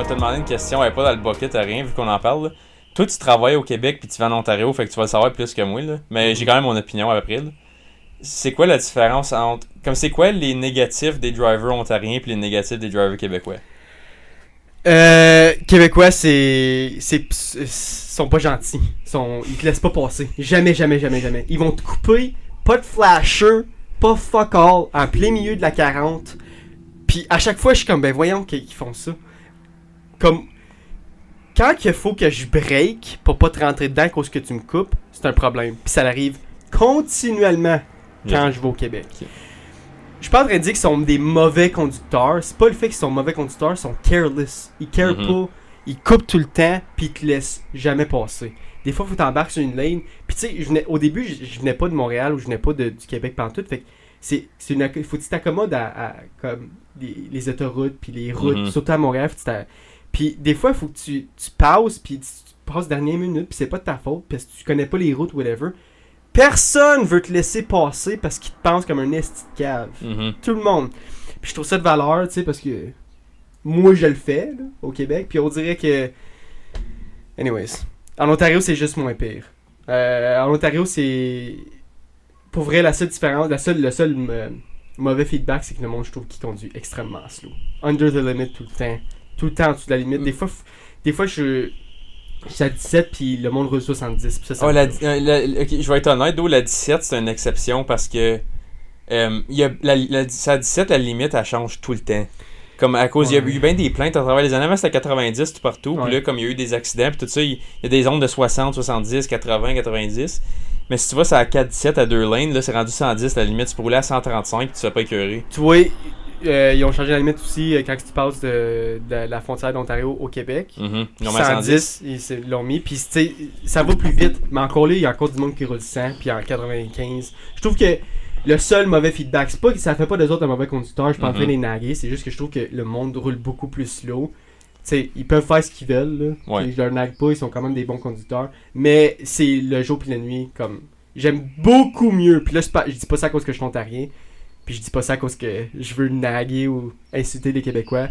vais te demander une question, elle est pas dans le bucket, rien, vu qu'on en parle. Là. Toi, tu travailles au Québec puis tu vas en Ontario, fait que tu vas le savoir plus que moi, là. Mais j'ai quand même mon opinion après, là. C'est quoi la différence entre... Comme c'est quoi les négatifs des drivers ontariens puis les négatifs des drivers québécois? Québécois, sont pas gentils. Ils te laissent pas passer. Jamais. Ils vont te couper, pas de flasher, pas fuck all, en plein milieu de la 40. Puis à chaque fois, je suis comme, ben voyons qu'ils font ça. Comme, quand il faut que je break pour pas te rentrer dedans à cause que tu me coupes, c'est un problème. Puis ça arrive continuellement quand je vais au Québec. Je suis pas en train de dire qu'ils sont des mauvais conducteurs. C'est pas le fait qu'ils sont mauvais conducteurs, ils sont careless. Ils carent pas, ils coupent tout le temps, puis ils te laissent jamais passer. Des fois, faut t'embarquer sur une lane. Puis tu sais, au début, je venais pas de Montréal ou je venais pas du Québec pantoute. Fait que faut que tu t'accommodes à comme les autoroutes, puis les routes, surtout à Montréal. Puis des fois, il faut que tu passes, puis tu passes dernière minute, puis c'est pas de ta faute, parce que tu connais pas les routes, whatever. Personne veut te laisser passer parce qu'il te pense comme un esti de cave. Tout le monde. Puis je trouve ça de valeur, tu sais, parce que moi, je le fais, là, au Québec, puis on dirait que... Anyways. En Ontario, c'est juste moins pire. En Ontario, c'est... Pour vrai, la seule différence, le seul mauvais feedback, c'est que le monde, je trouve, qui conduit extrêmement slow. Under the limit tout le temps. Tout le temps en dessous de la limite. Des fois, je suis à 17 puis le monde roule 70. Puis ça okay, je vais être honnête, la 17 c'est une exception parce que à 17 la limite elle change tout le temps. Comme à cause, il y a eu bien des plaintes à travers les années, mais c'était à 90 tout partout. Puis là, comme il y a eu des accidents, puis tout ça, il y a des zones de 60, 70, 80, 90. Mais si tu vois, c'est à 4-17 à 2 lanes, là, c'est rendu 110 la limite. Tu peux rouler à 135 puis tu te fais pas écœurer. Tu vois, ils ont changé la limite aussi quand tu passes de la frontière d'Ontario au Québec. Ils ont mis 110, ils l'ont mis. Puis ça va plus vite. Mais encore là, il y a encore du monde qui roule 100 puis en 95. Je trouve que le seul mauvais feedback, c'est pas que ça fait pas des autres un mauvais conducteur, je suis pas en train de les naguer, c'est juste que je trouve que le monde roule beaucoup plus slow. T'sais, ils peuvent faire ce qu'ils veulent, là. Ouais. Je leur nague pas, ils sont quand même des bons conducteurs. Mais c'est le jour puis la nuit, comme... J'aime beaucoup mieux. Puis là, je dis pas ça à cause que je suis ontarien. Puis je dis pas ça à cause que je veux naguer ou insulter les Québécois.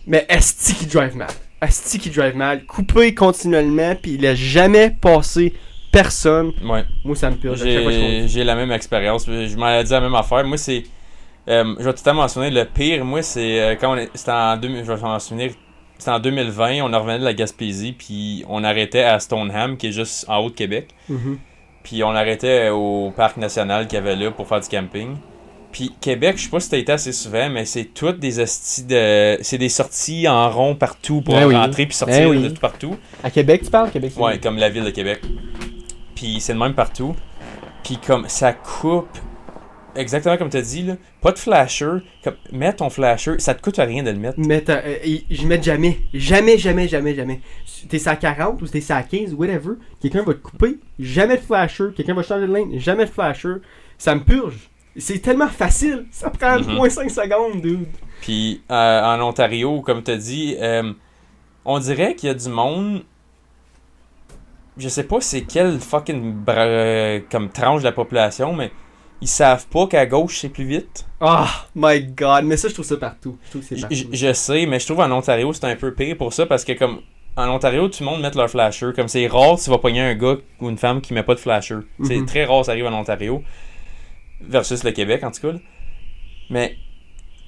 Mais esti qui drive mal. Esti qui drive mal. Coupé continuellement, puis il a jamais passé personne. Ouais. Moi, ça me purge. J'ai la même expérience. Je m'en ai dit la même affaire. Moi, c'est... je vais tout à mentionner. Le pire, moi, c'est... c'était je vais m'en souvenir... C'était en 2020. On revenait de la Gaspésie, puis on arrêtait à Stoneham, qui est juste en haut de Québec. Puis on arrêtait au parc national qu'il y avait là pour faire du camping. Puis Québec, je sais pas si t'as été assez souvent, mais c'est toutes des hosties de... C'est des sorties en rond partout pour rentrer puis sortir de tout partout. À Québec, tu parles? Québec, ouais, comme la ville de Québec. Puis c'est le même partout. Puis comme ça coupe... Exactement comme t'as dit, là. Pas de flasher. Comme, mets ton flasher, ça te coûte rien de le mettre. Je mets jamais. Jamais. T'es ça à 40 ou t'es ça à 15, whatever. Quelqu'un va te couper. Jamais de flasher. Quelqu'un va changer de lane. Jamais de flasher. Ça me purge. C'est tellement facile. Ça prend 0.5 secondes, dude. Puis en Ontario, comme t'as dit, on dirait qu'il y a du monde... Je sais pas c'est quelle fucking comme tranche de la population, mais... Ils savent pas qu'à gauche c'est plus vite. Oh my god, mais ça je trouve ça partout. Je sais, mais je trouve en Ontario c'est un peu pire pour ça parce que comme en Ontario tout le monde met leur flasher. Comme c'est rare tu vas pogner un gars ou une femme qui met pas de flasher. C'est très rare ça arrive en Ontario. Versus le Québec en tout cas. Là. Mais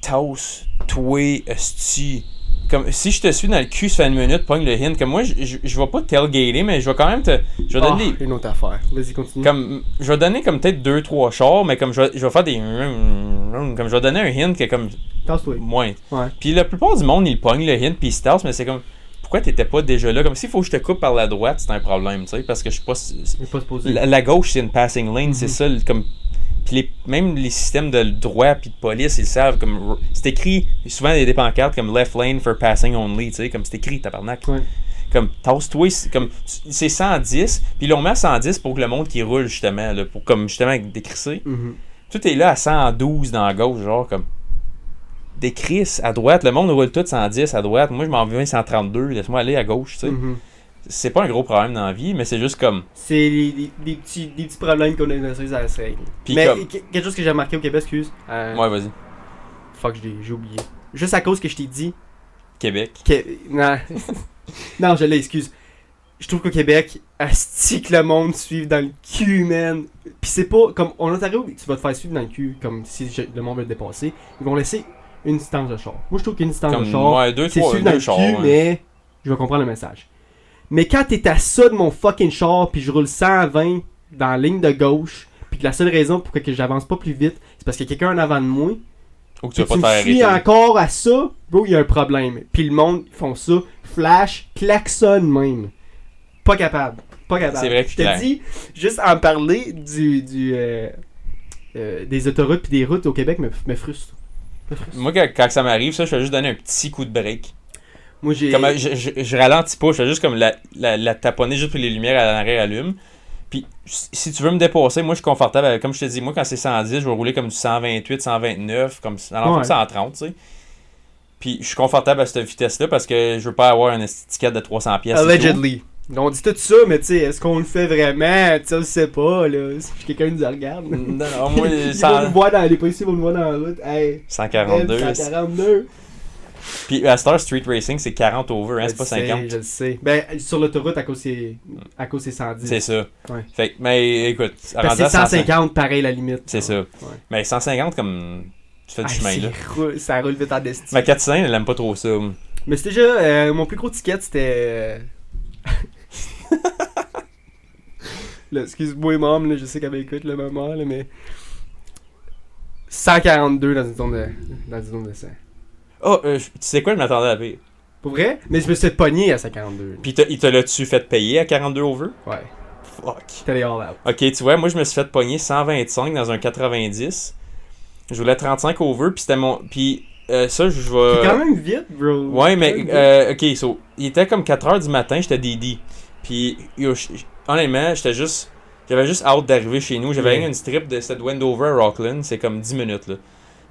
Taos, toi, esti. Comme si je te suis dans le cul, ça fait une minute, pogne le hint. Comme moi, je vais pas te tailgater, mais je vais quand même te. Je vais donner une autre affaire. Vas-y, continue. Comme, je vais donner comme peut-être 2-3 chars, mais comme je vais faire des. Comme je vais donner un hint qui est comme. Tasse-toi. Moins. Ouais. Puis la plupart du monde, ils pognent le hint, puis ils se tassent, mais c'est comme. Pourquoi t'étais pas déjà là? Comme s'il faut que je te coupe par la droite, c'est un problème, tu sais, parce que je suis pas. Pas supposé. La gauche, c'est une passing lane, c'est ça, comme. Puis même les systèmes de droit puis de police, ils savent comme c'est écrit souvent il y a des pancartes comme left lane for passing only, tu sais, comme c'est écrit tabarnak. Ouais. Comme tasse-toi, comme c'est 110, puis là on met à 110 pour que le monde qui roule justement là, pour comme justement décrisser. Tout est là à 112 dans la gauche, genre comme décrisse à droite, le monde roule tout 110 à droite, moi je m'en viens 132, laisse-moi aller à gauche, tu sais. C'est pas un gros problème dans la vie, mais c'est juste comme... C'est des petits problèmes qu'on a dans ces règles. Mais comme... quelque chose que j'ai remarqué au Québec, excuse. Ouais, vas-y. Fuck, j'ai oublié. Juste à cause que je t'ai dit Québec. Non. Non, je l'ai, excuse. Je trouve qu'au Québec, asti que le monde suive dans le cul, man. Pis c'est pas comme en Ontario, tu vas te faire suivre dans le cul, comme si le monde veut te dépasser. Ils vont laisser une distance de char. Moi, je trouve qu'une distance de char, ouais, c'est suivre dans le cul, mais je vais comprendre le message. Mais quand t'es à ça de mon fucking char, puis je roule 120 dans la ligne de gauche, puis que la seule raison pour que j'avance pas plus vite, c'est parce qu'il y a quelqu'un en avant de moi. Ou que tu vas pas tu te faire me suis arrêter. encore à ça, bro, il y a un problème. Puis le monde, ils font ça, flash, klaxonne même. Pas capable. C'est vrai que je te dis, juste en parler des autoroutes puis des routes au Québec me frustre. Moi, quand ça m'arrive, ça, je fais juste donner un petit coup de break. Moi, j'ai... Comme, je ralentis pas, je fais juste comme la taponner juste pour que les lumières à l'arrière allument. Puis, si tu veux me dépasser, moi, je suis confortable. Comme je te dis, moi, quand c'est 110, je vais rouler comme du 128, 129, comme dans le 130, tu sais. Puis, je suis confortable à cette vitesse-là parce que je veux pas avoir une étiquette de 300 pièces. Allegedly. On dit tout ça, mais tu sais, est-ce qu'on le fait vraiment? Tu sais, on le sait pas, là. Si quelqu'un nous regarde. Non, moi, Ils vont nous voir les policiers vont nous voir dans la route. Hey, 142. 142. Puis, à Star Street Racing, c'est 40 over, hein, c'est pas 50. Je le sais. Ben, sur l'autoroute, à cause c'est 110. C'est ça. Ouais. Fait que, mais écoute, parce que c'est 150, pareil, la limite. C'est ça. Ouais. Mais 150, comme, tu fais du chemin, là. Ça roule vite en destin. Ma 4 cylindres, elle aime pas trop ça. Mais c'était déjà, mon plus gros ticket, c'était... là, excuse-moi, maman, là, je sais qu'elle écoute, le maman, là, mais... 142 dans une zone de 100. Oh, tu sais quoi, je m'attendais à pire. Pour vrai? Mais je me suis fait pogner à 142. Puis il te l'a-tu fait payer à 42 over? Ouais. Fuck. T'es all out. Ok, tu vois, moi je me suis fait pogner 125 dans un 90. Je voulais 35 over, puis c'était mon... Puis ça, je vais... C'est quand même vite, bro. Ouais, mais... ok, so, il était comme 4h du matin, j'étais DD. Puis, honnêtement, j'avais juste hâte d'arriver chez nous. J'avais une strip de cette Wendover à Rockland, c'est comme 10 minutes, là.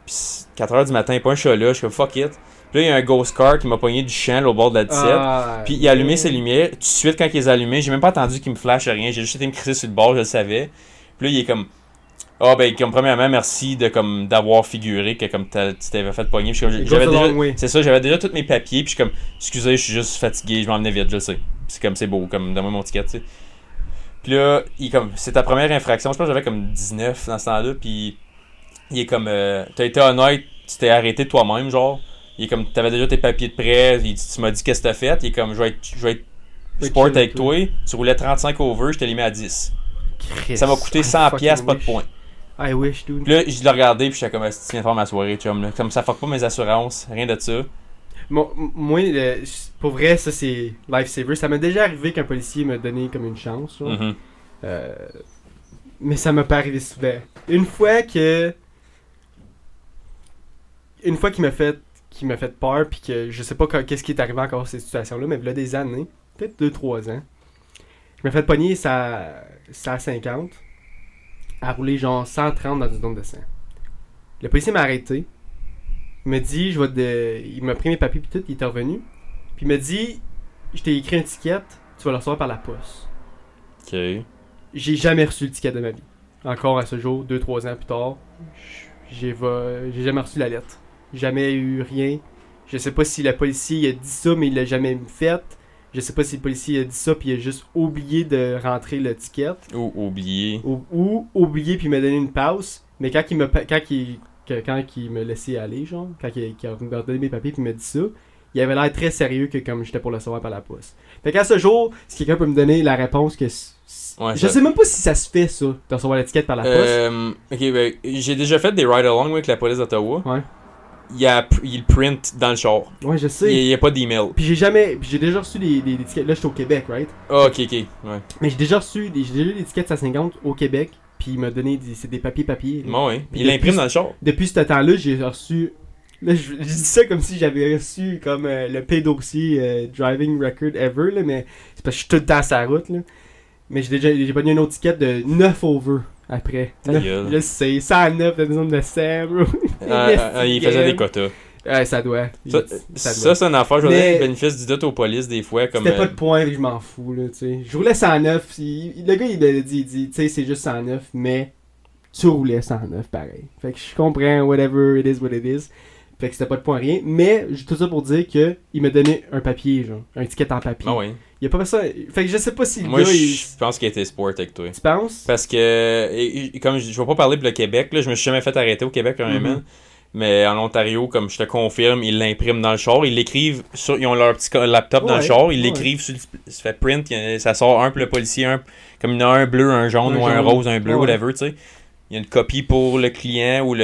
Puis 4h du matin, pas un chat là, je suis comme fuck it. Puis là, il y a un ghost car qui m'a pogné du champ au bord de la 17. Puis il a allumé ses lumières. Tout de suite, quand il les a allumées, j'ai même pas attendu qu'il me flash rien. J'ai juste été me crisser sur le bord, je le savais. Puis là, il est comme... Ah, ben, comme premièrement, merci d'avoir figuré que comme tu t'avais fait pogner. Puis c'est ça, j'avais déjà tous mes papiers. Puis je suis comme, excusez, je suis juste fatigué, je m'en venais vite, je le sais. C'est beau, comme donne-moi mon ticket, tu sais. Puis là, c'est ta première infraction. Je pense que j'avais comme 19 dans ce temps-là. Puis il est comme, t'as été honnête, tu t'es arrêté de toi-même, genre. Il est comme, t'avais déjà tes papiers de prêt, tu m'as dit qu'est-ce que t'as fait. Il est comme, je vais être sport avec toi. Tu roulais 35 over, je te l'ai mis à 10. Christ, ça m'a coûté 100$, pas de points. I wish, dude. Puis là, je l'ai regardé, puis j'étais comme, tu viens de faire ma soirée, chum. Là. Comme ça fuck pas mes assurances, rien de ça. Moi, pour vrai, ça c'est lifesaver. Ça m'est déjà arrivé qu'un policier m'a donné comme une chance. Mm-hmm. Mais ça m'a pas arrivé souvent. Une fois qu'il m'a fait peur, puis que je sais pas qu'est-ce qui est arrivé encore dans cette situation-là, mais il y a des années, peut-être 2-3 ans, je me fait pogner ça 50, à rouler genre 130 dans une zone de 100. Le policier m'a arrêté. Il m'a dit, il m'a pris mes papiers, puis tout, il est revenu. Puis il m'a dit, je t'ai écrit un ticket, tu vas le recevoir par la poste. Ok. J'ai jamais reçu le ticket de ma vie. Encore à ce jour, 2-3 ans plus tard, j'ai jamais reçu la lettre. Jamais eu rien. Je sais pas si le policier a dit ça, mais il l'a jamais fait. Je sais pas si le policier a dit ça, puis il a juste oublié de rentrer le ticket. Ou oublié. Ou oublié, puis il m'a donné une pause. Mais quand il me laissait aller, genre, quand il m'a donné mes papiers, puis il m'a dit ça, il avait l'air très sérieux que comme j'étais pour le recevoir par la poste. Fait qu'à ce jour, si quelqu'un peut me donner la réponse que... Ouais, je sais même pas si ça se fait, ça, de recevoir l'étiquette par la poste. Ok, ben, j'ai déjà fait des ride-along avec la police d'Ottawa. Ouais. Il print dans le char. Ouais, je sais. Il y a pas d'email. Puis j'ai déjà reçu des tickets. Là, j'étais au Québec, right? Ah, ok, ouais. Mais j'ai déjà eu des tickets à 50 au Québec. Puis il m'a donné des papiers. Ouais. Puis il l'imprime dans le char. Depuis ce temps-là, j'ai reçu... Là, je dis ça comme si j'avais reçu comme le pire dossier driving record ever, là, mais c'est parce que je suis tout le temps sur la route, là. Mais j'ai pas eu une autre ticket de 9 over après. Je sais, 109 dans une zone de 100, bro. Il faisait des quotas. Ouais, ça doit. Ça c'est une affaire, je vais donner le bénéfice du doute aux polices des fois. Comme, c'était pas de point, je m'en fous, là, tu sais. Je roulais 109, le gars il a dit, tu sais, c'est juste 109, mais tu roulais 109 pareil. Fait que je comprends, whatever it is what it is. Fait que c'était pas de point rien. Mais tout ça pour dire que il m'a donné un papier, genre. Un ticket en papier. Ah oui. Il a pas fait ça. Fait que je sais pas si le Moi, gars, je pense qu'il était sport avec toi. Tu penses? Parce que, comme je vais pas parler pour le Québec, là, je me suis jamais fait arrêter au Québec, premièrement. Mais en Ontario, comme je te confirme, ils l'impriment dans le char. Ils l'écrivent sur. Ils ont leur petit laptop dans le char. Ils l'écrivent sur le. Ça fait print. Ça sort un pour le policier, comme il y en a un bleu, un jaune ou un rose, un bleu, whatever, tu sais. Il y a une copie pour le client ou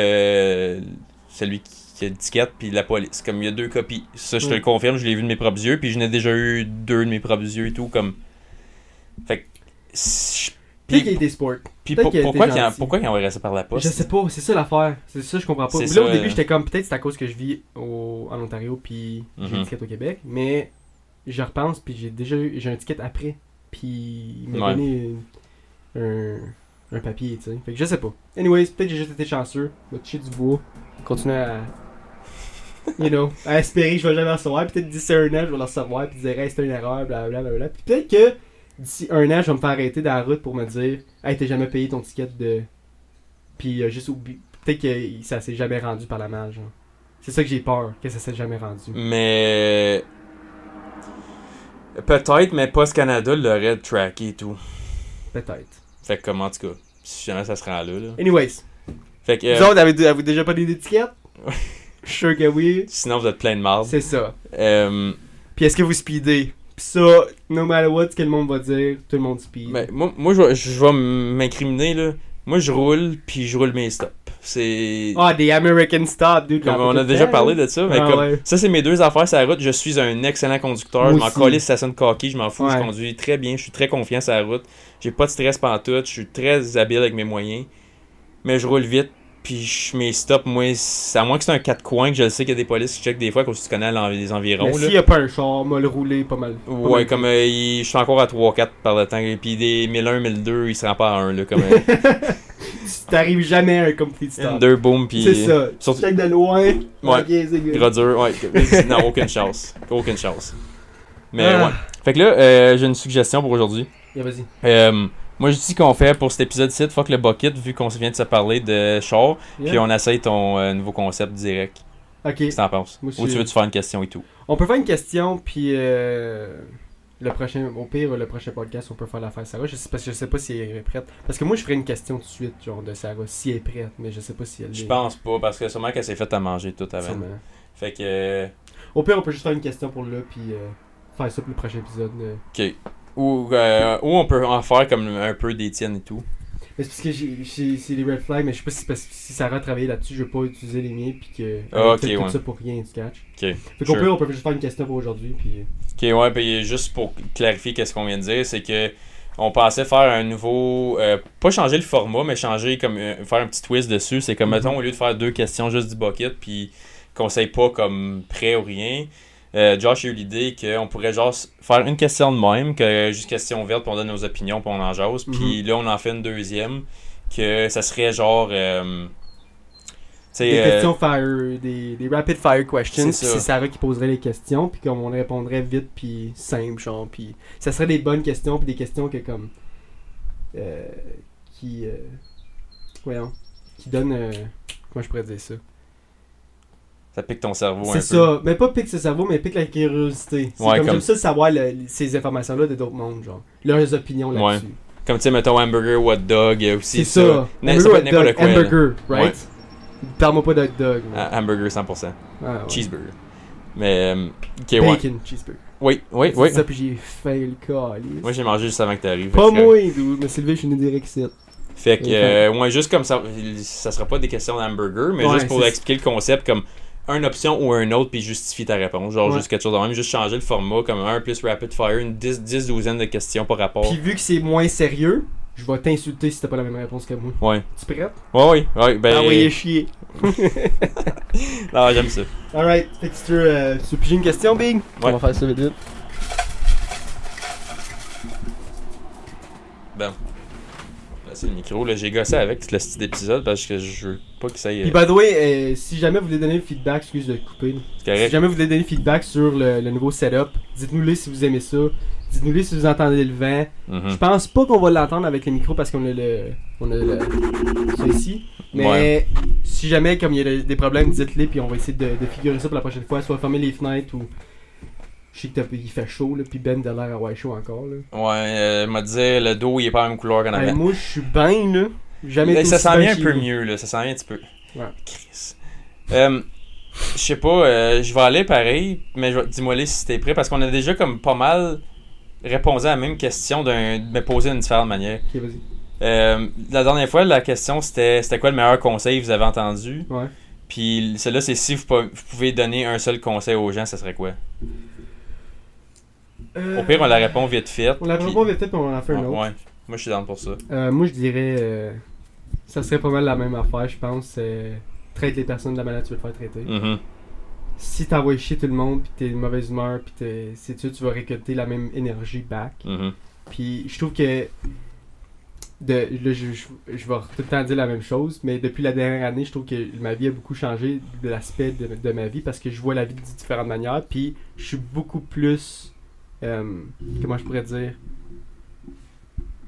celui qui a l'étiquette, puis la police. Comme il y a 2 copies. Ça, je te le confirme, je l'ai vu de mes propres yeux, puis je n'ai déjà eu 2 de mes propres yeux et tout. Comme. Fait que. Peut-être qu'il a été sport. Puis pourquoi il enverrait ça par la poste? Je sais pas, c'est ça l'affaire. C'est ça, je comprends pas. Là, au début, j'étais comme, peut-être c'est à cause que je vis en Ontario, puis j'ai une étiquette au Québec, mais je repense, puis j'ai un ticket après, puis il m'a donné un papier, tu sais. Fait que je sais pas. Anyways, peut-être j'ai juste été chanceux, va toucher du bois, continuer à, à espérer que je vais jamais le recevoir. Peut-être d'ici un an, je vais le recevoir, puis dire, hey, c'était une erreur, blablabla. Puis peut-être que d'ici un an, je vais me faire arrêter dans la route pour me dire, hey, t'as jamais payé ton ticket de. Puis juste oublié. Peut-être que ça s'est jamais rendu par la malle, genre. C'est ça que j'ai peur, que ça s'est jamais rendu. Mais. Peut-être, mais Post Canada l'aurait tracké et tout. Peut-être. Fait que, comme en tout cas, si jamais ça se rend là. Anyways. Fait que. Vous autres, avez-vous déjà pas d'étiquette? Je suis sûr que oui. Sinon, vous êtes plein de marde. C'est ça. Puis est-ce que vous speedez? Pis ça, no matter what, ce que le monde va dire, tout le monde speed. Ben, moi je vais m'incriminer, là. Moi, je roule, puis je roule mes stops. C'est... Ah, des American Stop, dude. Comme on a déjà parlé de ça, mais ça, c'est mes 2 affaires sur la route. Je suis un excellent conducteur. Je m'en calisse station de coquille, je m'en fous. Je conduis très bien, je suis très confiant sur la route. J'ai pas de stress pantoute, je suis très habile avec mes moyens. Mais je roule vite, puis mes stops, moi, à moins que c'est un 4 coins, que je le sais qu'il y a des polices qui checkent des fois, quand tu connais les environs. Mais s'il n'y a pas un char, moi, le rouler pas mal. Ouais, comme je suis encore à 3-4 par le temps, puis des 1001, 1002, il se rend pas à 1, là, comme... Tu t'arrives jamais à un complete stop. 2 boom, puis... C'est ça, surtout... check de loin, ouais, gros dur, ouais, non, aucune chance, Mais ouais. Fait que là, j'ai une suggestion pour aujourd'hui. Yeah, vas-y. Moi, je dis qu'on fait pour cet épisode-ci, fuck le bucket, vu qu'on vient de se parler de char, puis on essaye ton nouveau concept direct. Ok. Qu'est-ce que t'en penses? Ou tu veux-tu faire une question et tout? On peut faire une question, puis le prochain podcast, on peut faire l'affaire Sarah. Parce que je sais pas si elle est prête. Parce que moi, je ferais une question tout de suite, genre de Sarah, si elle est prête, mais je sais pas si elle est. Je pense pas, parce que sûrement qu'elle s'est faite à manger tout avant. Sûrement. Fait que... Au pire, on peut juste faire une question pour là, puis faire ça pour le prochain épisode. Ok. Ou on peut en faire comme un peu des tiennes et tout. Mais c'est parce que c'est les red flags, mais je sais pas si c'est parce que si Sarah a travaillé là-dessus, je veux pas utiliser les miens, puis que tout ça pour rien, tu catch. Ok. Fait qu'au pire, on peut juste faire une question pour aujourd'hui, puis... Ok, ouais, puis juste pour clarifier qu'est-ce qu'on vient de dire, c'est que on pensait faire un nouveau... pas changer le format, mais changer comme... faire un petit twist dessus. C'est comme, mettons, au lieu de faire 2 questions juste du bucket, puis qu'on s'aille pas comme prêt ou rien... Josh a eu l'idée qu'on pourrait genre faire une question de même, que juste question verte, puis on donne nos opinions, puis on en jase. Puis là, on en fait une deuxième, que ça serait genre... des questions fire, des rapid fire questions. C'est Sarah qui poserait les questions, puis comme on répondrait vite, puis simple, genre. Puis ça serait des bonnes questions, puis des questions que comme... qui donnent... comment je pourrais dire ça? Ça pique ton cerveau un peu. C'est ça. Mais pas pique ce cerveau, mais pique la curiosité. C'est comme j'aime ça de savoir ces informations-là de d'autres mondes, genre. Leurs opinions là-dessus. Ouais. Comme tu sais, mettons hamburger ou hot dog aussi. C'est ça. Hamburger, hamburger, right? Ouais. Parle-moi pas de hot dog. Hamburger 100%. Ah, ouais. Cheeseburger. Mais, ok, bacon, cheeseburger. Oui. C'est ça, puis j'ai fait le calice. Moi, j'ai mangé juste avant que t'arrives. Pas moi, dude. Mais Sylvain, je suis né direct ici. Fait que, juste comme ça, ça sera pas des questions d'hamburger, mais juste pour expliquer le concept, comme une option ou un autre, puis justifier ta réponse. Genre, juste quelque chose de même, juste changer le format, comme un plus rapid fire, une 10-12 de questions par rapport. Puis vu que c'est moins sérieux, je vais t'insulter si t'as pas la même réponse que moi. Ouais. Tu prête? Ouais, ben... Ah oui, chier. Non, j'aime ça. Alright, fait que tu veux piger une question, Big? Ouais. On va faire ça vite. Ben... C'est le micro, là, j'ai gossé avec tout le style d'épisode parce que je veux pas que ça y ait... Puis by the way, si jamais vous voulez donner le feedback, excuse de couper. Si jamais vous voulez donner le feedback sur le nouveau setup, dites-nous-le si vous aimez ça. Dites-nous-le si vous entendez le vent. Je pense pas qu'on va l'entendre avec les micros parce qu'on a ça ici. Mais si jamais, comme il y a des problèmes, dites-les, puis on va essayer de figurer ça pour la prochaine fois. Soit fermer les fenêtres ou. Je sais qu'il fait chaud, là, puis Ben de l'air à ouais chaud encore. Là. Ouais, m'a dit le dos, il est pas la même couleur qu'en avant. Moi, je suis bien, là. Jamais Là, été ça aussi s'en bien vient un chez peu vous. mieux, là. Ça s'en vient un petit peu. Ouais. Chris. Je sais pas, je vais aller pareil, mais dis-moi les si t'es prêt, parce qu'on a déjà comme pas mal répondu à la même question de me poser d'une différente manière. Ok, vas-y. La dernière fois, la question c'était quoi le meilleur conseil que vous avez entendu? Ouais. Puis celle-là, c'est si vous pouvez donner un seul conseil aux gens, ça serait quoi? Au pire, on la répond vite fait. On la répond vite fait, puis on en fait un autre. Ouais, moi je suis down pour ça. Moi, je dirais. Ça serait pas mal la même affaire, je pense. Traite les personnes de la manière que tu veux te faire traiter. Mm-hmm. Si t'envoies chier tout le monde, pis t'es de mauvaise humeur, pis c'est sûr, tu vas récolter la même énergie back. Mm-hmm. Puis je trouve que. Là, je vais tout le temps dire la même chose, mais depuis la dernière année, je trouve que ma vie a beaucoup changé de l'aspect de ma vie parce que je vois la vie de différentes manières, puis je suis beaucoup plus. Comment je pourrais dire?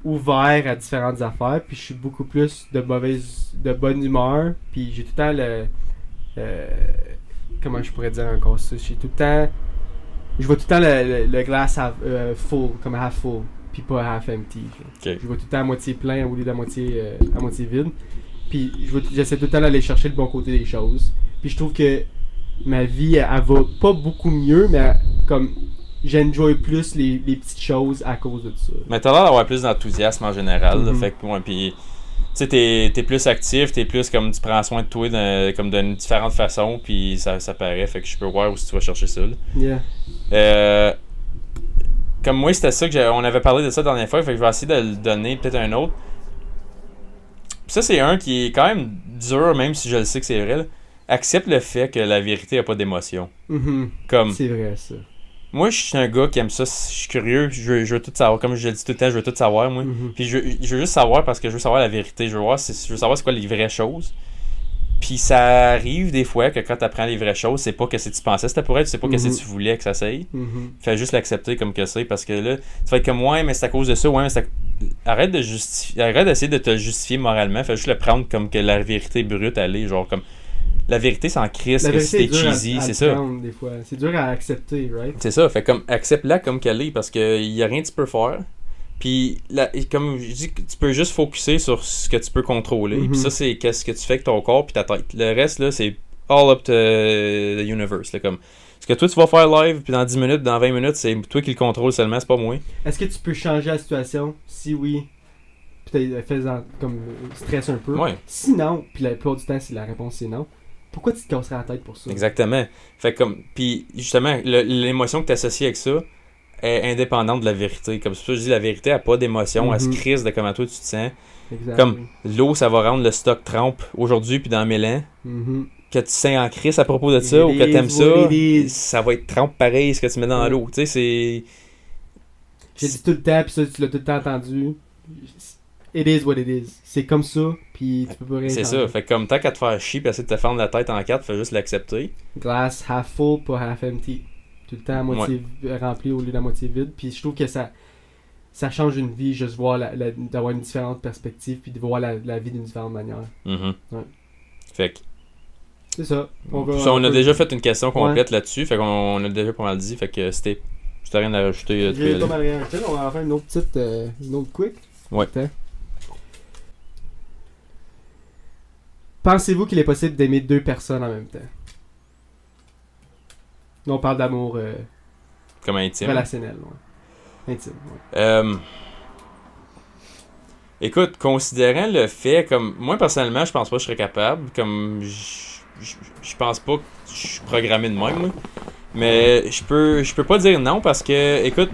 Ouvert à différentes affaires, puis je suis beaucoup plus de bonne humeur, puis j'ai tout le temps comment je pourrais dire encore ça? J'ai tout le temps. Je vois tout le temps le glass full, comme half full, puis pas half empty. Okay. Je vois tout le temps à moitié plein au lieu d'à moitié, à moitié vide. Puis j'essaie tout le temps d'aller chercher le bon côté des choses. Puis je trouve que ma vie, elle va pas beaucoup mieux, mais comme j'enjoy plus les petites choses à cause de ça. Mais t'as l'air d'avoir plus d'enthousiasme en général, là, Mm-hmm. fait que ouais, puis tu sais, t'es plus actif, t'es plus comme tu prends soin de toi comme d'une différente façon, puis ça paraît, fait que je peux voir où tu vas chercher ça. Là. Yeah. Comme moi, c'était ça que on avait parlé de ça la dernière fois, fait que je vais essayer de le donner peut-être un autre. Puis ça, c'est un qui est quand même dur, même si je le sais que c'est vrai. Là. Accepte le fait que la vérité n'a pas d'émotion. Mm-hmm. Comme C'est vrai, ça. moi, je suis un gars qui aime ça, je suis curieux, je veux tout savoir. Comme je le dis tout le temps, je veux tout savoir, moi. Mm-hmm. Puis je veux juste savoir parce que je veux savoir la vérité. Je veux savoir c'est quoi les vraies choses. Puis ça arrive des fois que quand tu apprends les vraies choses, c'est pas que si tu pensais que c'était pour être, c'est pas que si tu voulais que ça s'aille. Mm-hmm. Fais juste l'accepter comme que c'est parce que là, tu vas être comme ouais, mais c'est à cause de ça, ouais, mais c'est arrête d'essayer de te justifier moralement, fais juste le prendre comme que la vérité brute allait, genre comme la vérité c'est en crise, que si t'es cheesy, c'est ça. Des fois. C'est dur à accepter, right? C'est ça, fait comme accepte-la comme qu'elle est parce que y a rien que tu peux faire. Puis comme je dis, tu peux juste focuser sur ce que tu peux contrôler. Mm-hmm. Puis ça c'est qu'est-ce que tu fais avec ton corps puis ta tête. Le reste là, c'est all up to the universe là, comme ce que toi tu vas faire live puis dans 10 minutes, dans 20 minutes, c'est toi qui le contrôle seulement, c'est pas moi. Est-ce que tu peux changer la situation? Si oui, peut-être fais-en comme stress un peu. Ouais. Sinon, puis la plupart du temps, si la réponse c'est non, pourquoi tu te casserais la tête pour ça? Exactement. Fait comme puis justement l'émotion que tu associes avec ça est indépendante de la vérité. Comme ça je dis la vérité a pas d'émotion, elle se crise de comment toi tu te sens. Exact. Comme l'eau ça va rendre le stock trempe aujourd'hui puis dans 1000 ans. Mm-hmm. Que tu sens en crise à propos de ça ou que t'aimes ça va être trempe pareil ce que tu mets dans l'eau. Tu sais, c'est. J'ai dit tout le temps, puis ça, tu l'as tout le temps entendu. It is what it is. C'est comme ça, puis tu peux pas rien C'est changer. ça. Fait que comme tant qu'à te faire chier pis essayer de te fendre la tête en quatre, fais juste l'accepter. Glass half full, pas half empty. Tout le temps à moitié rempli au lieu de la moitié vide. Puis je trouve que ça change une vie, juste voir d'avoir une différente perspective, puis de voir la vie d'une différente manière. Mm-hmm. Ouais. Fait que. C'est ça. On a déjà fait une question complète là-dessus. Fait qu'on a déjà pas mal dit. Fait que si t'as rien à rajouter, J'ai pas mal rien à rajouter. On va en faire une autre petite. Une autre quick. Ouais. Pensez-vous qu'il est possible d'aimer deux personnes en même temps? Là, on parle d'amour Comme intime. relationnel. Ouais. Intime. Ouais. Écoute, considérant le fait, comme moi personnellement, je pense pas que je serais capable. Comme je pense pas que je suis programmé de même, moi. Mais je peux pas dire non parce que, écoute,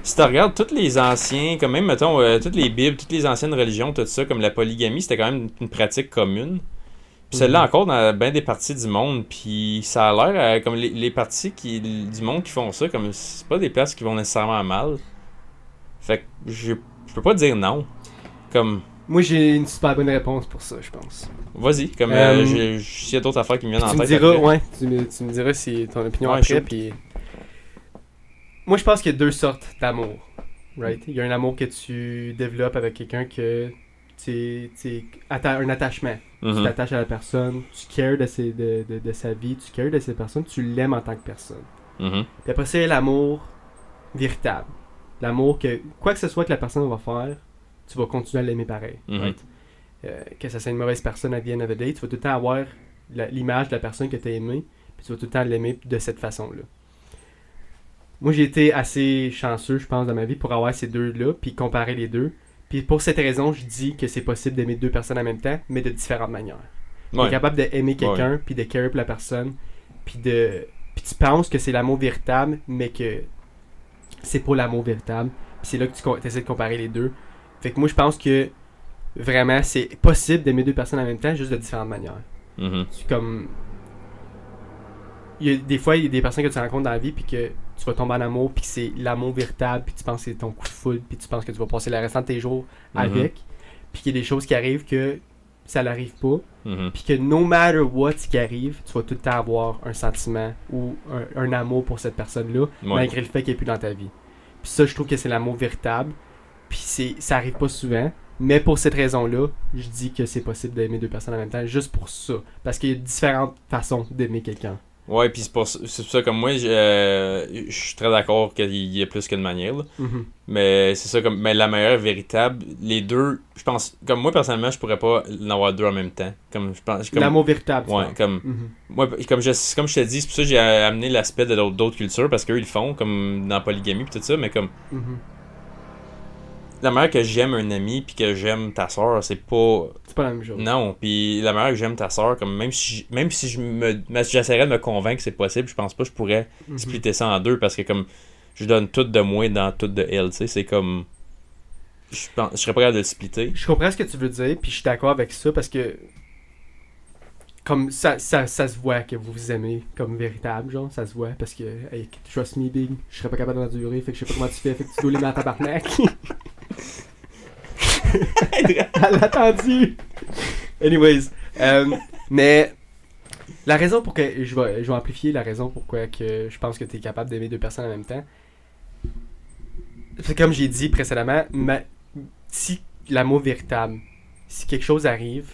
si tu regardes tous les anciens, comme même, mettons, toutes les Bibles, toutes les anciennes religions, tout ça, comme la polygamie, c'était quand même une pratique commune. Puis celle-là encore dans bien des parties du monde, puis ça a l'air comme les parties du monde qui font ça, comme c'est pas des places qui vont nécessairement mal. Fait que je peux pas dire non. Comme. Moi, j'ai une super bonne réponse pour ça, je pense. Vas-y, comme s'il y a d'autres affaires qui me viennent en tête. Tu me diras si ton opinion après. Puis... Moi, je pense qu'il y a deux sortes d'amour. Right? Il y a un amour que tu développes avec quelqu'un que un attachement. Tu t'attaches à la personne, tu cares de sa vie, tu cares de cette personne, tu l'aimes en tant que personne. Puis après, c'est l'amour véritable. L'amour que, quoi que ce soit que la personne va faire, tu vas continuer à l'aimer pareil. Right? Que ça soit une mauvaise personne à the end of the day, tu vas tout le temps avoir l'image de la personne que tu as aimée, puis tu vas tout le temps l'aimer de cette façon-là. Moi, j'ai été assez chanceux, je pense, dans ma vie pour avoir ces deux-là, puis comparer les deux. Puis pour cette raison, je dis que c'est possible d'aimer deux personnes en même temps, mais de différentes manières. Tu es capable d'aimer quelqu'un, puis de carer pour la personne, puis tu penses que c'est l'amour véritable, mais que c'est pas l'amour véritable. Puis c'est là que tu essaies de comparer les deux. Fait que moi, je pense que vraiment, c'est possible d'aimer deux personnes en même temps, juste de différentes manières. C'est comme... Des fois, il y a des personnes que tu rencontres dans la vie, puis que tu vas tomber en amour, puis que c'est l'amour véritable, puis tu penses que c'est ton coup de foudre, puis tu penses que tu vas passer le restant de tes jours avec, puis qu'il y a des choses qui arrivent que ça n'arrive pas, puis que no matter what qui arrive, tu vas tout le temps avoir un sentiment ou un amour pour cette personne-là, malgré le fait qu'elle n'est plus dans ta vie. Puis ça, je trouve que c'est l'amour véritable, puis ça arrive pas souvent, mais pour cette raison-là, je dis que c'est possible d'aimer deux personnes en même temps, juste pour ça, parce qu'il y a différentes façons d'aimer quelqu'un. Ouais, puis c'est pour ça, comme moi, je suis très d'accord qu'il y a plus qu'une manière, là. Mais c'est ça, mais la meilleure véritable, les deux, je pense, comme moi personnellement, je pourrais pas en avoir deux en même temps. Comme, je pense, l'amour véritable, ouais, moi, comme je te dis, c'est pour ça que j'ai amené l'aspect de d'autres cultures, parce qu'eux, ils le font, comme dans la polygamie, pis tout ça, mais comme... La manière que j'aime un ami puis que j'aime ta soeur, c'est pas la même chose. Non, puis la manière que j'aime ta soeur, comme même si j'essaierais de me convaincre que c'est possible, je pense pas que je pourrais splitter ça en deux, parce que comme je donne tout de moi dans tout de elle, tu sais, c'est comme je serais pas capable de le splitter. Je comprends ce que tu veux dire, puis je suis d'accord avec ça, parce que comme ça se voit que vous vous aimez comme véritable, genre, ça se voit, parce que hey, trust me big, je serais pas capable d'endurer, fait que je sais pas comment tu fais, fait que tu dois les mettre à tabarnak. Elle l'a attendu. Anyways, mais la raison pour que je vais amplifier la raison pourquoi que je pense que tu es capable d'aimer deux personnes en même temps. C'est comme j'ai dit précédemment, si l'amour véritable, si quelque chose arrive,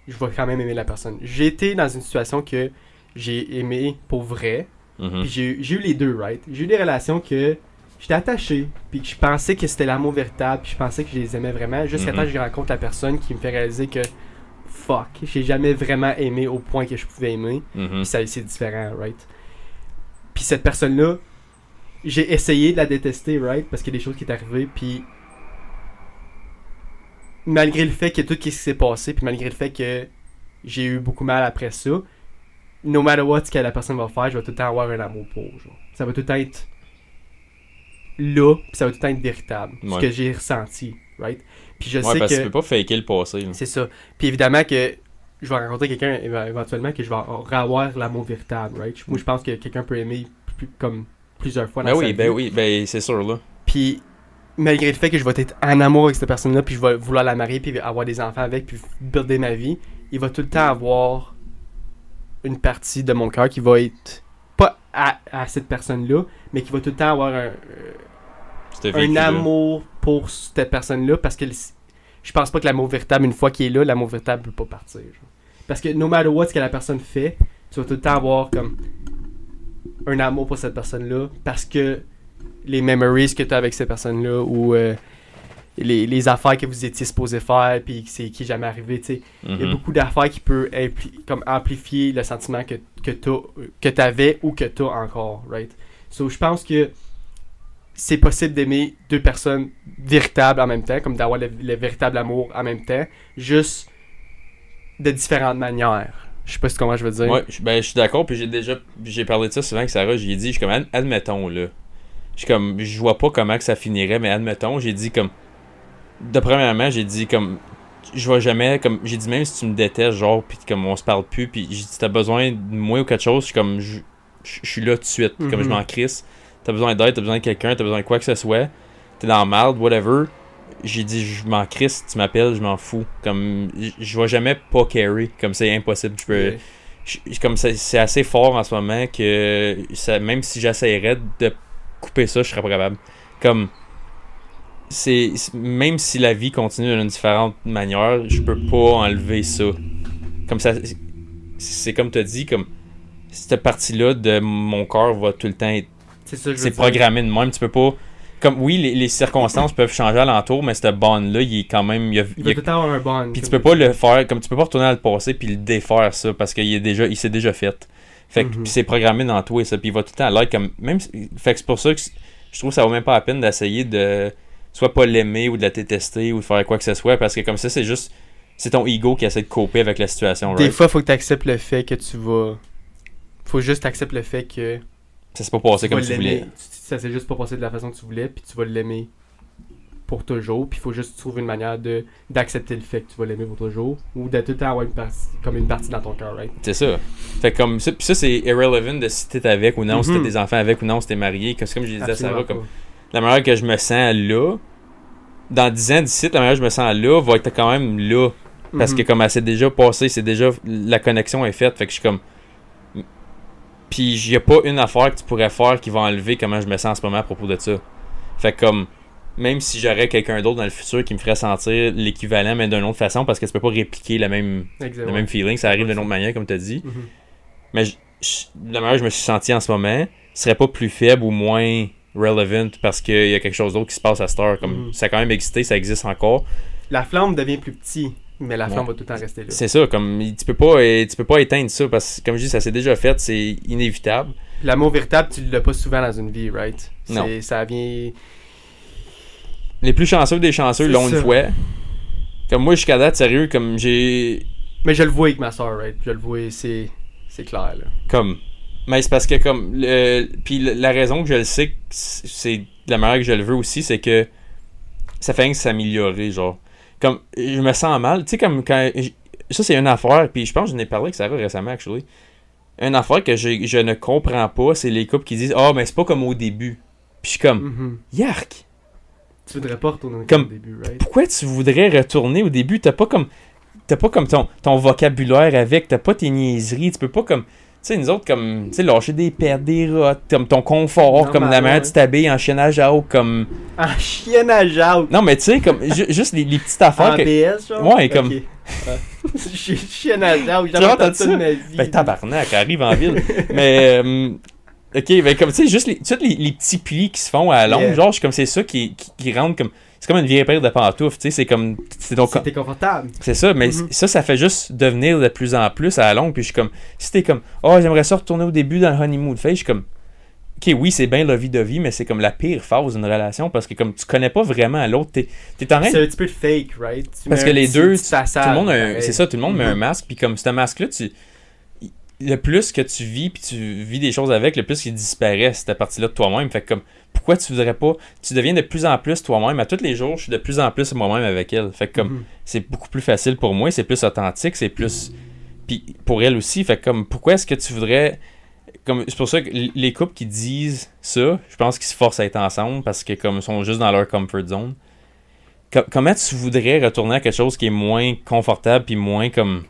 je vais quand même aimer la personne. J'ai été dans une situation que j'ai aimé pour vrai, puis j'ai eu les deux, right? J'ai eu des relations que j'étais attaché, puis que je pensais que c'était l'amour véritable, puis je pensais que je les aimais vraiment, jusqu'à temps que je rencontre la personne qui me fait réaliser que fuck, j'ai jamais vraiment aimé au point que je pouvais aimer, puis ça c'est différent, right? Puis cette personne-là, j'ai essayé de la détester, right? Parce qu'il y a des choses qui sont arrivées, puis malgré le fait que tout ce qui s'est passé, puis malgré le fait que j'ai eu beaucoup mal après ça, no matter what ce que la personne va faire, je vais tout le temps avoir un amour pour, genre. Ça va tout le temps être là, puis ça va tout le temps être véritable, ce que j'ai ressenti, right? Puis je sais parce que tu peux pas faker le passé, là. C'est ça. Puis évidemment que je vais rencontrer quelqu'un éventuellement que je vais avoir l'amour véritable, right? Moi, je pense que quelqu'un peut aimer comme plusieurs fois dans sa vie. Ben c'est sûr, là. Puis malgré le fait que je vais être en amour avec cette personne-là, puis je vais vouloir la marier, puis avoir des enfants avec, puis builder ma vie, il va tout le temps avoir une partie de mon cœur qui va être pas à cette personne-là, mais qui va tout le temps avoir un amour pour cette personne-là, parce que je pense pas que l'amour véritable, une fois qu'il est là, l'amour véritable peut pas partir. Genre. Parce que no matter what ce que la personne fait, tu vas tout le temps avoir comme un amour pour cette personne-là, parce que les memories que tu as avec cette personne-là, ou les affaires que vous étiez supposé faire, puis qui est jamais arrivé, tu sais. Il y a beaucoup d'affaires qui peuvent comme amplifier le sentiment que t'avais ou que t'as encore, right? So, je pense que c'est possible d'aimer deux personnes véritables en même temps, comme d'avoir le véritable amour en même temps, juste de différentes manières. Je sais pas comment je veux dire. Ouais, je suis d'accord, puis j'ai parlé de ça souvent avec Sarah, j'ai dit, je suis comme, admettons, là. Je vois pas comment que ça finirait, mais admettons, j'ai dit comme... De premièrement, j'ai dit comme... Je vais jamais... comme j'ai dit, même si tu me détestes, genre, pis comme on se parle plus, pis j'ai dit, t'as besoin de moi ou quelque chose, je suis comme... Je suis là tout de suite, comme je m'en crisse. T'as besoin d'aide, t'as besoin de quelqu'un, t'as besoin de quoi que ce soit. T'es dans la merde, whatever. J'ai dit, je m'en crisse, tu m'appelles, je m'en fous. Comme... Je vais jamais pas carry, comme c'est impossible. Je peux... Comme c'est assez fort en ce moment que même si j'essaierais de couper ça, je serais pas capable. Comme même si la vie continue d'une différente manière, je peux pas enlever ça. Comme ça, c'est comme tu as dit, comme cette partie-là de mon corps va tout le temps être. C'est programmé de même. Tu peux pas. Comme oui, les circonstances peuvent changer alentour, mais ce bond-là, il est quand même. Il va tout le temps avoir un bond. Puis tu peux pas le faire. Comme tu peux pas retourner dans le passé puis le défaire ça parce qu'il s'est déjà fait. Fait que puis c'est programmé dans toi et ça. Puis il va tout le temps l'être comme. Même, fait que c'est pour ça que je trouve que ça vaut même pas la peine d'essayer de soit pas l'aimer ou de la détester ou de faire quoi que ce soit parce que comme ça, c'est juste. C'est ton ego qui essaie de coper avec la situation. Des fois, faut que tu acceptes le fait que tu vas. Faut juste accepter le fait que. Ça s'est pas passé comme tu voulais. Ça s'est juste pas passé de la façon que tu voulais, puis tu vas l'aimer pour toujours. Puis il faut juste trouver une manière d'accepter le fait que tu vas l'aimer pour toujours, ou de tout le temps avoir une partie dans ton cœur, right? C'est ça. Fait comme ça, puis ça c'est irrelevant de si t'es avec ou non, si t'as des enfants avec ou non, si t'es marié. Comme je disais à Sarah, comme la manière que je me sens là, dans 10 ans d'ici, la manière que je me sens là va être quand même là. Parce que comme elle s'est déjà passée, la connexion est faite. Fait que je suis comme. Puis il n'y a pas une affaire que tu pourrais faire qui va enlever comment je me sens en ce moment à propos de ça. Fait que comme, même si j'aurais quelqu'un d'autre dans le futur qui me ferait sentir l'équivalent, mais d'une autre façon, parce que tu peux pas répliquer le même feeling, ça arrive d'une autre manière, comme tu as dit. Mais la manière que je me suis senti en ce moment serait pas plus faible ou moins relevant parce qu'il y a quelque chose d'autre qui se passe à cette heure. Comme, ça a quand même existé, ça existe encore. La flamme devient plus petite. Mais la flamme va tout le temps rester là. C'est ça, comme tu peux pas éteindre ça parce que comme je dis, ça s'est déjà fait, c'est inévitable. L'amour véritable, tu l'as pas souvent dans une vie, right? Non. Ça vient. Les plus chanceux des chanceux l'ont une fois. Comme moi jusqu'à date, sérieux, comme j'ai. Mais je le vois avec ma soeur, right? Je le vois, c'est clair là. Comme. Mais c'est parce que comme puis la raison que je le sais, c'est la manière que je le veux aussi, c'est que ça fait rien que s'améliorer, genre. Comme, je me sens mal. Tu sais, comme quand. Ça, c'est une affaire. Puis je pense que je n'ai parlé avec Sarah récemment, actually. Une affaire que je ne comprends pas, c'est les couples qui disent mais c'est pas comme au début. Puis je suis comme Yark! Tu voudrais pas retourner comme, au début, right? Pourquoi tu voudrais retourner au début? T'as pas comme ton vocabulaire avec, t'as pas tes niaiseries, tu peux pas comme. Tu sais, nous autres, comme, tu sais, lâcher des pertes, des rottes, comme ton confort, comme la manière de t'habiller en chiennage à eau, comme. En chiennage à eau! Non, mais tu sais, comme, juste les petites affaires. En BS, genre? Ouais, comme. Okay. Chiennage à eau, j'ai jamais entendu ça de ma vie. Ben, tabarnak, arrive en ville. Mais, ok, ben, comme, tu sais, juste les petits plis qui se font à la longue, genre, comme, c'est ça qui rendent comme. C'est comme une vieille paire de pantoufles, tu sais, c'est comme. C'était confortable. C'est ça, mais ça fait juste devenir de plus en plus à la longue. Puis je suis comme, si t'es comme, j'aimerais ça retourner au début dans le honeymoon phase, je suis comme, ok, oui, c'est bien la vie de vie, mais c'est comme la pire phase d'une relation parce que comme tu connais pas vraiment l'autre, t'es en train. C'est un petit peu fake, right? Parce que les deux, tout le monde c'est ça, tout le monde met un masque, puis comme ce masque-là, le plus que tu vis, puis tu vis des choses avec, le plus il disparaît cette partie-là de toi-même. Fait que comme, pourquoi tu voudrais pas. Tu deviens de plus en plus toi-même. À tous les jours, je suis de plus en plus moi-même avec elle. Fait que comme, c'est beaucoup plus facile pour moi, c'est plus authentique, c'est plus. Puis pour elle aussi, fait que comme, pourquoi est-ce que tu voudrais. Comme, c'est pour ça que les couples qui disent ça, je pense qu'ils se forcent à être ensemble parce que comme ils sont juste dans leur comfort zone. Comment tu voudrais retourner à quelque chose qui est moins confortable puis moins comme.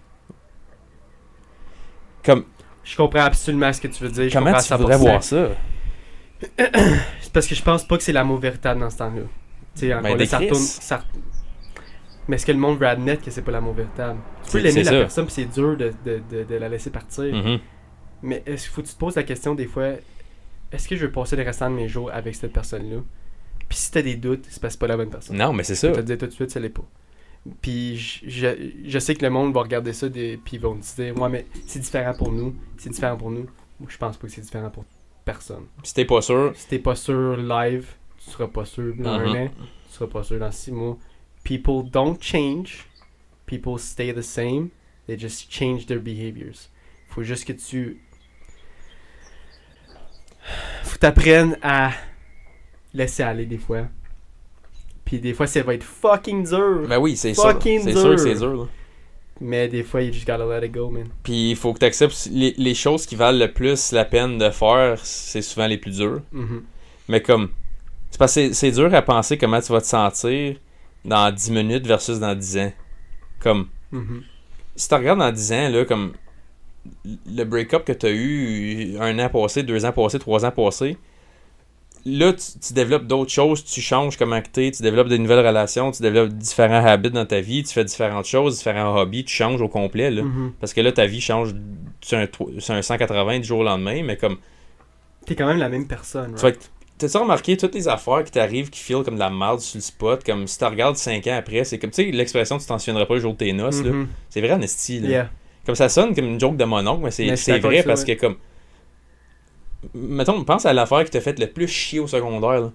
Je comprends absolument ce que tu veux dire. Comment tu voudrais voir ça? C'est parce que je pense pas que c'est l'amour véritable dans ce temps-là. Tu sais, encore là, ça retourne. Mais est-ce que le monde veut admettre que c'est pas l'amour véritable? Tu peux l'aimer la personne, puis c'est dur de la laisser partir. Mais est-ce qu'il faut que tu te poses la question des fois, est-ce que je veux passer le restant de mes jours avec cette personne-là? Puis si t'as des doutes, c'est parce que c'est pas la bonne personne. Non, mais c'est ça. Je vais te dire tout de suite, ça l'est pas. Puis je sais que le monde va regarder ça puis ils vont se dire mais c'est différent pour nous. C'est différent pour nous. Moi, je pense pas que c'est différent pour personne. Si t'es pas sûr. Si t'es pas sûr live, tu seras pas sûr dans un an. Tu seras pas sûr dans 6 mois. People don't change. People stay the same. They just change their behaviors. Faut juste que faut t'apprennes à laisser aller des fois. Puis des fois, ça va être fucking dur. Ben oui, c'est sûr. C'est sûr que c'est dur. Là. Mais des fois, you just gotta let it go, man. Puis il faut que tu acceptes les choses qui valent le plus la peine de faire, c'est souvent les plus dures. Mais comme, c'est parce que c'est dur à penser comment tu vas te sentir dans 10 minutes versus dans 10 ans. Comme, si tu regardes dans 10 ans, là, comme, le break-up que tu as eu 1 an passé, 2 ans passé, 3 ans passé, là, tu développes d'autres choses, tu changes comment tu développes de nouvelles relations, tu développes différents habits dans ta vie, tu fais différentes choses, différents hobbies, tu changes au complet, là. Parce que là, ta vie change sur un 180 du jour au lendemain, mais comme... T'es quand même la même personne, right? T'as-tu remarqué toutes les affaires qui t'arrivent qui filent comme de la merde sur le spot, comme si tu regardes 5 ans après, c'est comme, tu sais, l'expression tu t'en souviendras pas le jour de tes noces, là. C'est vrai en esti, là. Yeah. Comme ça sonne comme une joke de mon oncle, mais c'est vrai parce que comme... Mettons, pense à l'affaire qui t'a fait le plus chier au secondaire, là.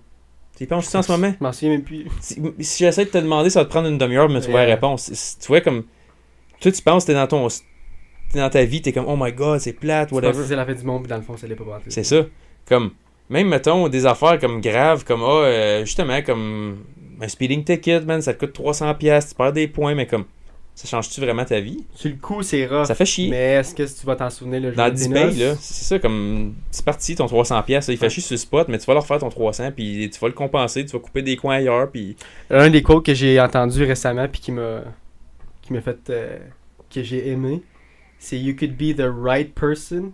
Tu y penses-tu en ce moment? Je m'en souviens même plus. Si j'essaie de te demander, ça va te prendre une demi-heure, mais tu vois la réponse. Tu vois, comme... Toi, tu penses que t'es dans ta vie, t'es comme, oh my god, c'est plate, whatever. C'est la fin du monde, puis dans le fond, ça l'est pas battu. C'est ça. Comme... Même, mettons, des affaires comme graves, comme, justement, comme un speeding ticket, man, ça te coûte 300$, tu perds des points, mais comme, ça change-tu vraiment ta vie? Sur le coup, c'est rough. Ça fait chier. Mais est-ce que tu vas t'en souvenir le jour dans de tes 10 noces? pays, là, c'est ça, comme, c'est parti, ton 300$, là, il fait chier sur le spot, mais tu vas leur faire ton 300$, puis tu vas le compenser, tu vas couper des coins ailleurs, puis... Un des quotes que j'ai entendu récemment, puis qui m'a fait, que j'ai aimé, c'est « You could be the right person.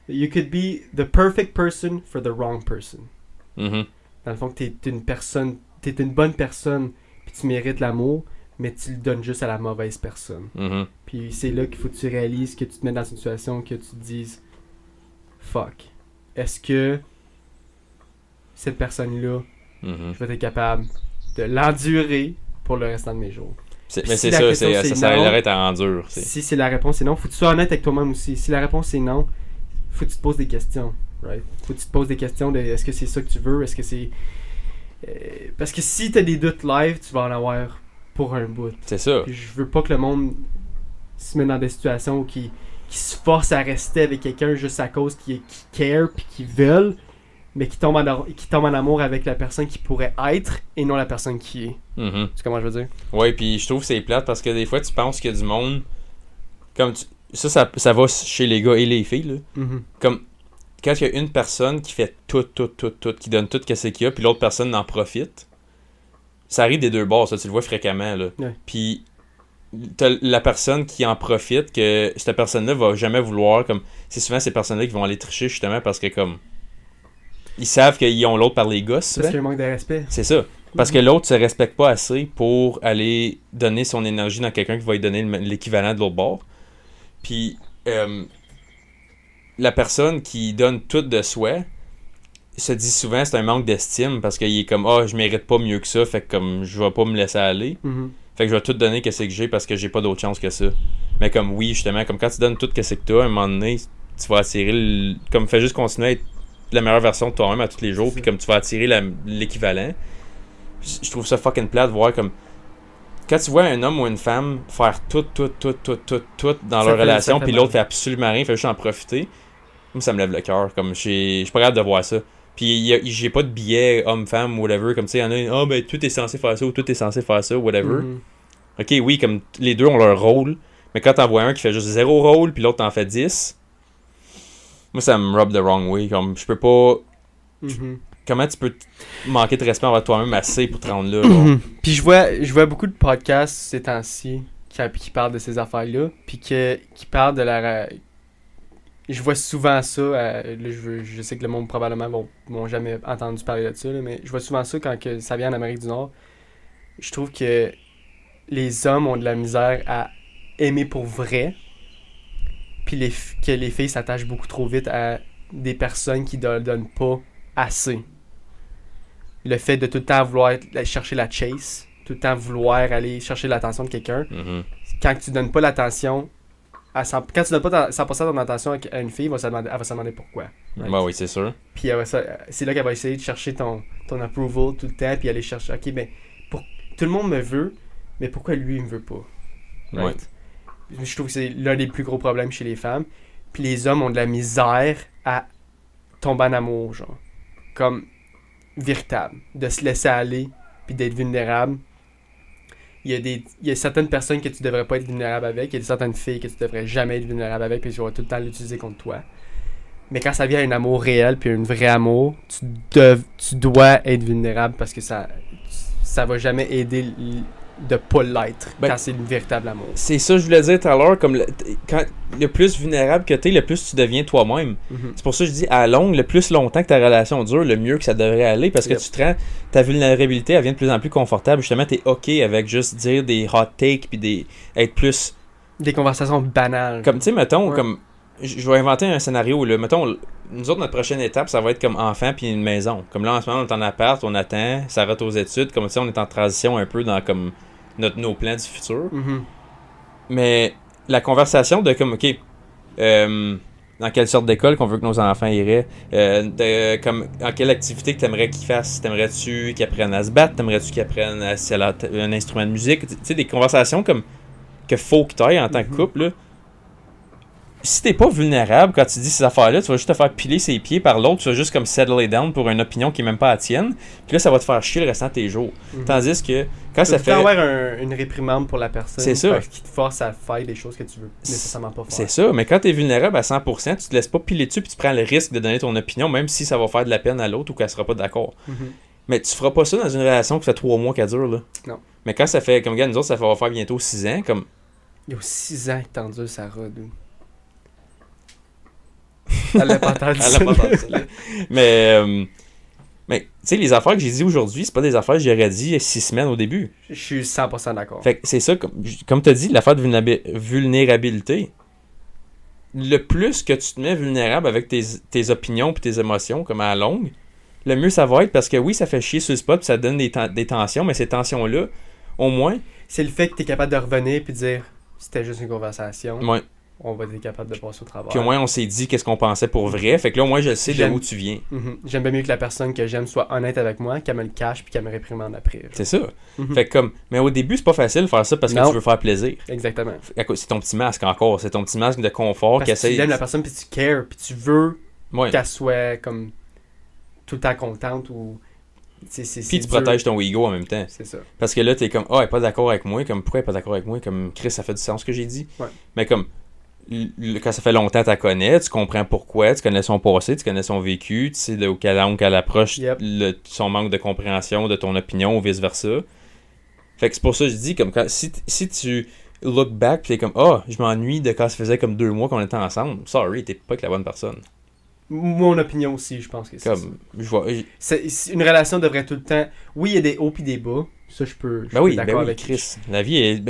You could be the perfect person for the wrong person. » Mm-hmm. Dans le fond, t'es une bonne personne, puis tu mérites l'amour, mais tu le donnes juste à la mauvaise personne. Mm-hmm. Puis c'est là qu'il faut que tu réalises que tu te mets dans une situation que tu te dises fuck. Est-ce que cette personne-là, je vais être capable de l'endurer pour le restant de mes jours? Mais c'est ça, ça arrête à endure. Si c'est la réponse c'est non, faut que tu sois honnête avec toi-même aussi. Si la réponse c'est non, faut que tu te poses des questions. Right? Faut que tu te poses des questions de est-ce que c'est ça que tu veux? Est-ce que c'est. Parce que si t'as des doutes live, tu vas en avoir pour un bout. C'est ça. Puis je veux pas que le monde se mette dans des situations qui se forcent à rester avec quelqu'un juste à cause qui care puis qui veulent, mais qui tombe en amour avec la personne qui pourrait être et non la personne qui est. Mm-hmm. Tu sais comment je veux dire? Ouais, puis je trouve que c'est plate parce que des fois tu penses qu'il y a du monde comme ça va chez les gars et les filles là. Mm-hmm. Comme quand il y a une personne qui fait tout, qui donne tout ce qu'il y a, puis l'autre personne en profite, ça arrive des deux bords, ça, tu le vois fréquemment, là. Ouais. Puis t'as la personne qui en profite, que cette personne-là va jamais vouloir, comme, c'est souvent ces personnes-là qui vont aller tricher, justement, parce que, comme, ils savent qu'ils ont l'autre par les gosses. Parce qu'il y a un manque de respect. C'est ça. Parce que l'autre se respecte pas assez pour aller donner son énergie dans quelqu'un qui va lui donner l'équivalent de l'autre bord. Puis, la personne qui donne tout de soi se dit souvent c'est un manque d'estime parce qu'il est comme je mérite pas mieux que ça, fait que comme je vais pas me laisser aller. Mm-hmm. Fait que je vais tout donner que c'est que j'ai parce que j'ai pas d'autre chance que ça. Mais comme oui, justement, comme quand tu donnes tout que c'est que t'as, à un moment donné, tu vas attirer comme fais juste continuer à être la meilleure version de toi-même à tous les jours, puis comme tu vas attirer l'équivalent. Je trouve ça fucking plate de voir comme quand tu vois un homme ou une femme faire tout dans leur relation, puis l'autre fait absolument rien, fait juste en profiter, moi ça me lève le cœur. Comme je suis pas capable de voir ça. Puis j'ai pas de billet homme-femme, whatever, comme tu sais, il y en a ben tout est censé faire ça ou tout est censé faire ça, whatever. Mm-hmm. Ok, oui, comme les deux ont leur rôle, mais quand t'en vois un qui fait juste 0 rôle, puis l'autre t'en fait 10, moi ça me rub the wrong way. Comme je peux pas. Mm-hmm. Comment tu peux manquer de respect envers toi-même assez pour te rendre là? Mm-hmm. Puis je vois beaucoup de podcasts ces temps-ci qui parlent de ces affaires-là, puis qui parlent de la. Je vois souvent ça, là, je sais que le monde probablement m'ont jamais entendu parler de ça, là, mais je vois souvent ça quand ça vient en Amérique du Nord. Je trouve que les hommes ont de la misère à aimer pour vrai, puis que les filles s'attachent beaucoup trop vite à des personnes qui ne donnent pas assez. Le fait de tout le temps vouloir chercher la chase, tout le temps vouloir aller chercher l'attention de quelqu'un, quand tu donnes pas l'attention... Quand tu donnes pas 100% de ton attention à une fille, elle va se demander pourquoi. Right? Ben oui, c'est sûr. Puis c'est là qu'elle va essayer de chercher ton approval tout le temps, puis aller chercher, ok, ben, tout le monde me veut, mais pourquoi lui, il me veut pas? Right? Ouais. Je trouve que c'est l'un des plus gros problèmes chez les femmes. Puis les hommes ont de la misère à tomber en amour, genre. Comme véritable. De se laisser aller, puis d'être vulnérable. Il y a certaines personnes que tu devrais pas être vulnérable avec, il y a certaines filles que tu devrais jamais être vulnérable avec, puis tu vas tout le temps l'utiliser contre toi. Mais quand ça vient à un amour réel, puis un vrai amour, tu dois être vulnérable parce que ça va jamais aider de pas l'être Ben, quand c'est le véritable amour. C'est ça que je voulais dire tout à l'heure, comme quand le plus vulnérable que t'es, le plus tu deviens toi-même. C'est pour ça que je dis, à longue, le plus longtemps que ta relation dure, le mieux que ça devrait aller, parce que tu te rends, ta vulnérabilité, elle vient de plus en plus confortable. Justement, t'es OK avec juste dire des hot takes, puis être plus... Des conversations banales. Comme, tu sais, mettons, comme... Je vais inventer un scénario, là. Mettons, nous autres, notre prochaine étape, ça va être comme enfant puis une maison. Comme là, en ce moment, on est en appart, on attend, ça arrête aux études. Comme ça, on est en transition un peu dans comme nos plans du futur. Mais la conversation de comme, OK, dans quelle sorte d'école qu'on veut que nos enfants iraient, comme, en quelle activité que t'aimerais qu'ils fassent. T'aimerais-tu qu'ils apprennent à se battre? T'aimerais-tu qu'ils apprennent à un instrument de musique? Tu sais, des conversations comme que faut que t'ailles en tant que couple, là. Si t'es pas vulnérable quand tu dis ces affaires-là, tu vas juste te faire piler ses pieds par l'autre, tu vas juste comme settle it down pour une opinion qui est même pas la tienne, puis là ça va te faire chier le restant de tes jours. Tandis que quand ça fait... avoir une réprimande pour la personne, c'est ça, parce qu'il te force à faire des choses que tu veux nécessairement pas faire. C'est ça, mais quand t'es vulnérable à 100%, tu te laisses pas piler dessus puis tu prends le risque de donner ton opinion, même si ça va faire de la peine à l'autre ou qu'elle sera pas d'accord. Mais tu feras pas ça dans une relation qui fait 3 mois qu'elle dure, là. Non. Mais quand ça fait, comme regarde, nous autres, ça va faire bientôt 6 ans, comme... Il y a 6 ans que t'en dures, Sarah, dude. Elle l'a pas entendu ça. Mais tu sais, les affaires que j'ai dit aujourd'hui, c'est pas des affaires que j'aurais dit il y a 6 semaines au début. Je suis 100% d'accord. Fait que c'est ça, comme tu as dit, l'affaire de vulnérabilité. Le plus que tu te mets vulnérable avec tes opinions et tes émotions, comme à la longue, le mieux ça va être, parce que oui, ça fait chier sur le spot, puis ça donne des tensions, mais ces tensions-là, au moins... C'est le fait que tu es capable de revenir puis de dire c'était juste une conversation. Ouais. On va être capable de passer au travail. Puis au moins, on s'est dit qu'est-ce qu'on pensait pour vrai. Fait que là, au moins, je sais de où tu viens. J'aime bien mieux que la personne que j'aime soit honnête avec moi, qu'elle me le cache puis qu'elle me réprimande après. Genre. C'est ça. Fait que comme... Mais au début, c'est pas facile de faire ça parce que tu veux faire plaisir. Exactement. C'est ton petit masque encore. C'est ton petit masque de confort parce que tu aimes la personne puis tu cares puis tu veux qu'elle soit comme tout le temps contente ou... Puis tu protèges ton ego en même temps. C'est ça. Parce que là, t'es comme, elle est pas d'accord avec moi. Comme, pourquoi elle est pas d'accord avec moi? Comme, Chris, ça fait du sens ce que j'ai dit. Ouais. Mais comme... Quand ça fait longtemps que tu la connais, tu comprends pourquoi, tu connais son passé, tu connais son vécu, tu sais de quelle angle qu'elle approche son manque de compréhension de ton opinion ou vice-versa. Fait que c'est pour ça que je dis, comme quand, si tu look back pis t'es comme, je m'ennuie de quand ça faisait comme 2 mois qu'on était ensemble, sorry, t'es pas avec la bonne personne. Mon opinion aussi, je pense que c'est comme, ça. Une relation devrait tout le temps... Oui, il y a des hauts pis des bas. Ça, je peux d'accord avec Chris. La vie est...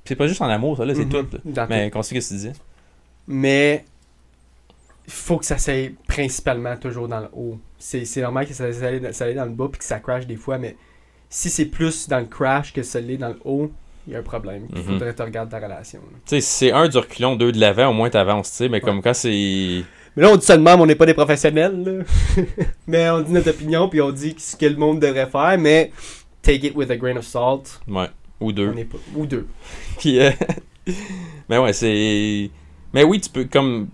c'est pas juste en amour, ça, là, c'est tout. Mais continue ce que tu disais. Mais il faut que ça s'aille principalement toujours dans le haut. C'est normal que ça aille dans le bas puis que ça crash des fois, mais si c'est plus dans le crash que ça l'est dans le haut, il y a un problème. Il faudrait que tu regardes ta relation. Tu sais, si c'est 1 du reculon, 2 de l'avant, au moins t'avances, tu sais, mais comme quand c'est... Mais là, on dit ça de même, on n'est pas des professionnels, là. Mais on dit notre opinion, puis on dit ce que le monde devrait faire, mais take it with a grain of salt. Ouais, ou 2. Ou 2. Puis, mais ouais, c'est... Mais oui, tu peux, comme...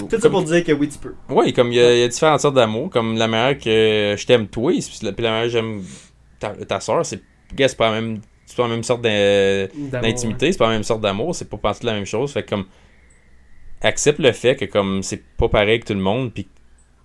Tout ça pour dire que oui, tu peux. Oui, comme il y a différentes sortes d'amour, comme la manière que je t'aime toi, puis la manière que j'aime ta soeur, c'est pas la même sorte d'intimité, c'est pas la même sorte d'amour, c'est pas partout la même chose, fait que comme... Accepte le fait que comme c'est pas pareil que tout le monde, puis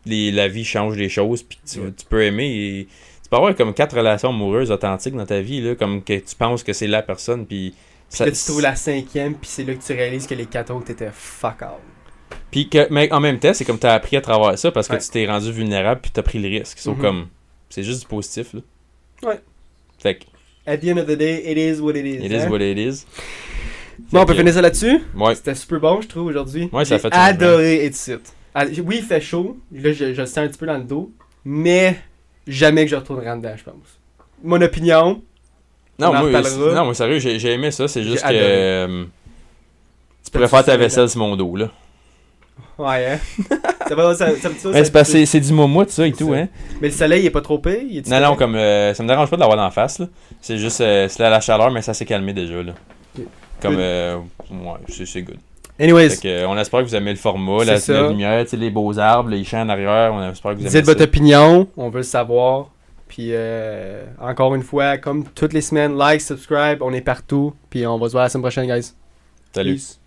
la vie change les choses, puis tu peux aimer et tu peux avoir comme 4 relations amoureuses authentiques dans ta vie, là, comme que tu penses que c'est la personne, puis là tu trouves la 5e, puis c'est là que tu réalises que les 4 autres étaient fuck out. Puis mais en même temps, c'est comme t'as appris à travers ça parce que tu t'es rendu vulnérable puis t'as pris le risque. Comme c'est juste du positif, là. Ouais. Fait que at the end of the day, it is what it is. It is what it is. Bon, on peut finir ça là-dessus? Ouais. C'était super bon, je trouve, aujourd'hui. Ouais, ça fait J'ai adoré It's It. Oui, il fait chaud. Là, je le sens un petit peu dans le dos. Mais jamais que je retournerai en dedans, je pense. Mon opinion. Non, moi, sérieux, j'ai aimé ça. C'est juste que tu pourrais faire ta vaisselle sur mon dos, là. Ouais, hein? C'est parce que c'est du moumoute, ça et tout, hein? Mais le soleil, il est pas trop pire? Non, comme ça me dérange pas de l'avoir d'en face, là. C'est juste c'est la chaleur, mais ça s'est calmé déjà, là. Okay. Comme, ouais, c'est good. Anyways. Fait que, on espère que vous aimez le format, la lumière, les beaux arbres, les champs en arrière. On espère que vous aimez ça. Dites votre opinion, on veut le savoir. Puis, encore une fois, comme toutes les semaines, like, subscribe, on est partout. Puis, on va se voir la semaine prochaine, guys. Salut. Peace.